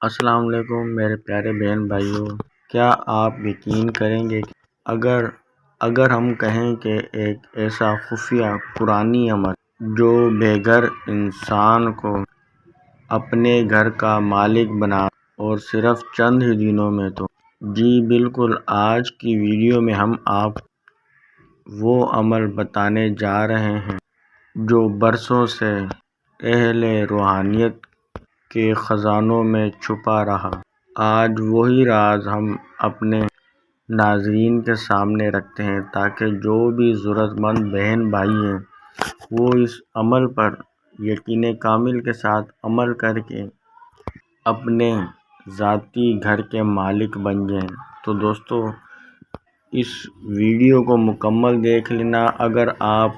السلام علیکم میرے پیارے بہن بھائیوں، کیا آپ یقین کریں گے کہ اگر ہم کہیں کہ ایک ایسا خفیہ قرآنی عمل جو بے گھر انسان کو اپنے گھر کا مالک بنا اور صرف چند ہی دنوں میں، تو جی بالکل، آج کی ویڈیو میں ہم آپ وہ عمل بتانے جا رہے ہیں جو برسوں سے اہل روحانیت کے خزانوں میں چھپا رہا۔ آج وہی راز ہم اپنے ناظرین کے سامنے رکھتے ہیں تاکہ جو بھی ضرورت مند بہن بھائی ہیں وہ اس عمل پر یقین کامل کے ساتھ عمل کر کے اپنے ذاتی گھر کے مالک بن جائیں۔ تو دوستو، اس ویڈیو کو مکمل دیکھ لینا۔ اگر آپ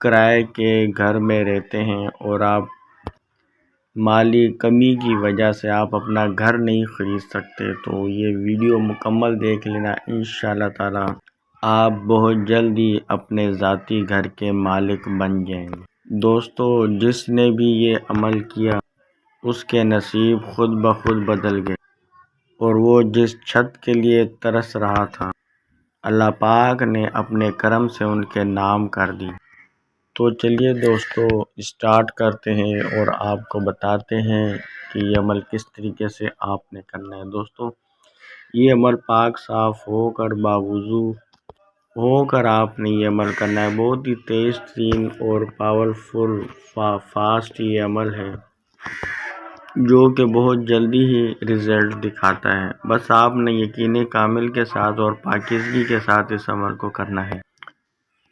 کرائے کے گھر میں رہتے ہیں اور آپ مالی کمی کی وجہ سے آپ اپنا گھر نہیں خرید سکتے، تو یہ ویڈیو مکمل دیکھ لینا۔ انشاءاللہ تعالی آپ بہت جلدی اپنے ذاتی گھر کے مالک بن جائیں گے۔ دوستو، جس نے بھی یہ عمل کیا اس کے نصیب خود بخود بدل گئے، اور وہ جس چھت کے لیے ترس رہا تھا، اللہ پاک نے اپنے کرم سے ان کے نام کر دی۔ تو چلیے دوستو، اسٹارٹ کرتے ہیں اور آپ کو بتاتے ہیں کہ یہ عمل کس طریقے سے آپ نے کرنا ہے۔ دوستو، یہ عمل پاک صاف ہو کر باوضو ہو کر آپ نے یہ عمل کرنا ہے۔ بہت ہی تیز ترین اور پاورفل فاسٹ یہ عمل ہے جو کہ بہت جلدی ہی رزلٹ دکھاتا ہے۔ بس آپ نے یقین کامل کے ساتھ اور پاکیزگی کے ساتھ اس عمل کو کرنا ہے۔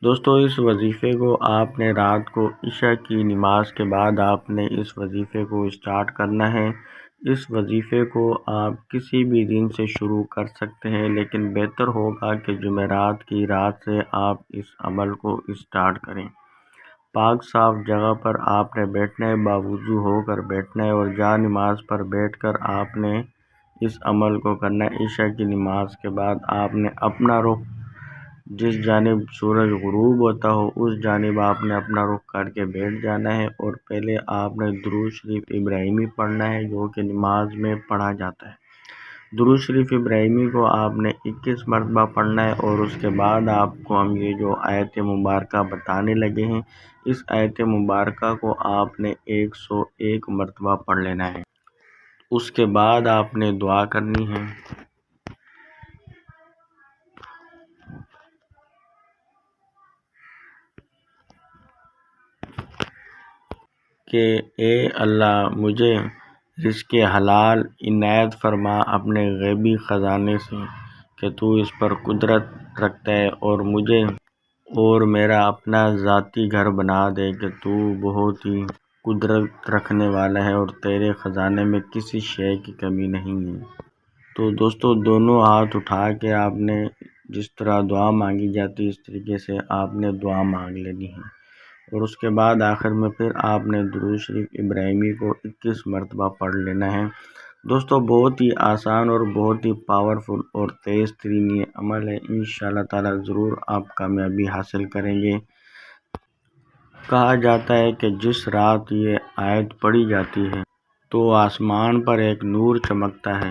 دوستو، اس وظیفے کو آپ نے رات کو عشاء کی نماز کے بعد آپ نے اس وظیفے کو اسٹارٹ کرنا ہے۔ اس وظیفے کو آپ کسی بھی دن سے شروع کر سکتے ہیں، لیکن بہتر ہوگا کہ جمعرات کی رات سے آپ اس عمل کو اسٹارٹ کریں۔ پاک صاف جگہ پر آپ نے بیٹھنا ہے، باوضو ہو کر بیٹھنا ہے، اور جا نماز پر بیٹھ کر آپ نے اس عمل کو کرنا ہے۔ عشاء کی نماز کے بعد آپ نے اپنا رخ جس جانب سورج غروب ہوتا ہو اس جانب آپ نے اپنا رخ کر کے بیٹھ جانا ہے، اور پہلے آپ نے درود شریف ابراہیمی پڑھنا ہے جو کہ نماز میں پڑھا جاتا ہے۔ درود شریف ابراہیمی کو آپ نے 21 مرتبہ پڑھنا ہے، اور اس کے بعد آپ کو ہم یہ جو آیت مبارکہ بتانے لگے ہیں، اس آیت مبارکہ کو آپ نے 101 مرتبہ پڑھ لینا ہے۔ اس کے بعد آپ نے دعا کرنی ہے کہ اے اللہ، مجھے رزق حلال عنایت فرما اپنے غیبی خزانے سے، کہ تو اس پر قدرت رکھتا ہے، اور مجھے اور میرا اپنا ذاتی گھر بنا دے کہ تو بہت ہی قدرت رکھنے والا ہے اور تیرے خزانے میں کسی شے کی کمی نہیں ہے۔ تو دوستو، دونوں ہاتھ اٹھا کے آپ نے جس طرح دعا مانگی جاتی ہے اس طریقے سے آپ نے دعا مانگ لینی ہے، اور اس کے بعد آخر میں پھر آپ نے درود شریف ابراہیمی کو 21 مرتبہ پڑھ لینا ہے۔ دوستو، بہت ہی آسان اور بہت ہی پاورفل اور تیز ترین یہ عمل ہے۔ انشاءاللہ تعالی ضرور آپ کامیابی حاصل کریں گے۔ کہا جاتا ہے کہ جس رات یہ آیت پڑھی جاتی ہے تو آسمان پر ایک نور چمکتا ہے،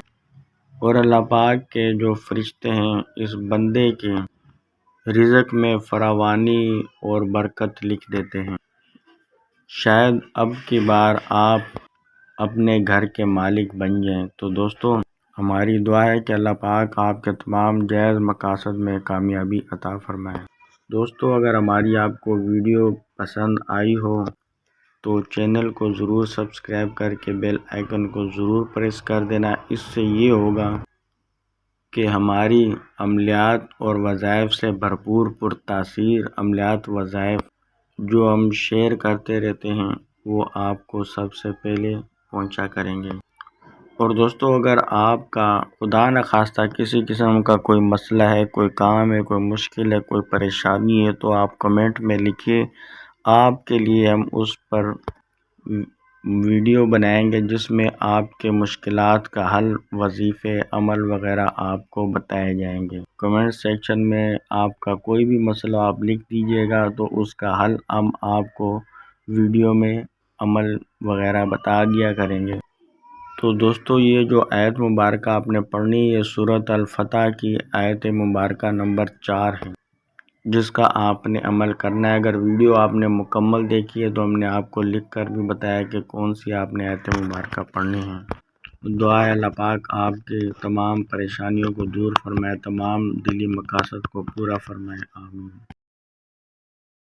اور اللہ پاک کے جو فرشتے ہیں اس بندے کے رزق میں فراوانی اور برکت لکھ دیتے ہیں۔ شاید اب کی بار آپ اپنے گھر کے مالک بن جائیں۔ تو دوستو، ہماری دعا ہے کہ اللہ پاک آپ کے تمام جائز مقاصد میں کامیابی عطا فرمائے۔ دوستو، اگر ہماری آپ کو ویڈیو پسند آئی ہو تو چینل کو ضرور سبسکرائب کر کے بیل آئیکن کو ضرور پریس کر دینا۔ اس سے یہ ہوگا کہ ہماری عملیات اور وظائف سے بھرپور پرتاثیر عملیات وظائف جو ہم شیئر کرتے رہتے ہیں وہ آپ کو سب سے پہلے پہنچا کریں گے۔ اور دوستو، اگر آپ کا خدا نخواستہ کسی قسم کا کوئی مسئلہ ہے، کوئی کام ہے، کوئی مشکل ہے، کوئی پریشانی ہے، تو آپ کمنٹ میں لکھیے۔ آپ کے لیے ہم اس پر ویڈیو بنائیں گے جس میں آپ کے مشکلات کا حل، وظیفے، عمل وغیرہ آپ کو بتائے جائیں گے۔ کمنٹ سیکشن میں آپ کا کوئی بھی مسئلہ آپ لکھ دیجئے گا تو اس کا حل ہم آپ کو ویڈیو میں عمل وغیرہ بتا دیا کریں گے۔ تو دوستو یہ جو آیت مبارکہ آپ نے پڑھنی یہ سورۃ الفتح کی آیت مبارکہ نمبر 4 ہے، جس کا آپ نے عمل کرنا ہے۔ اگر ویڈیو آپ نے مکمل دیکھی ہے تو ہم نے آپ کو لکھ کر بھی بتایا کہ کون سی آپ نے آیت مبارکہ پڑھنی ہے۔ دعا ہے اللہ پاک آپ کے تمام پریشانیوں کو دور فرمائے، تمام دلی مقاصد کو پورا فرمائے، آمین۔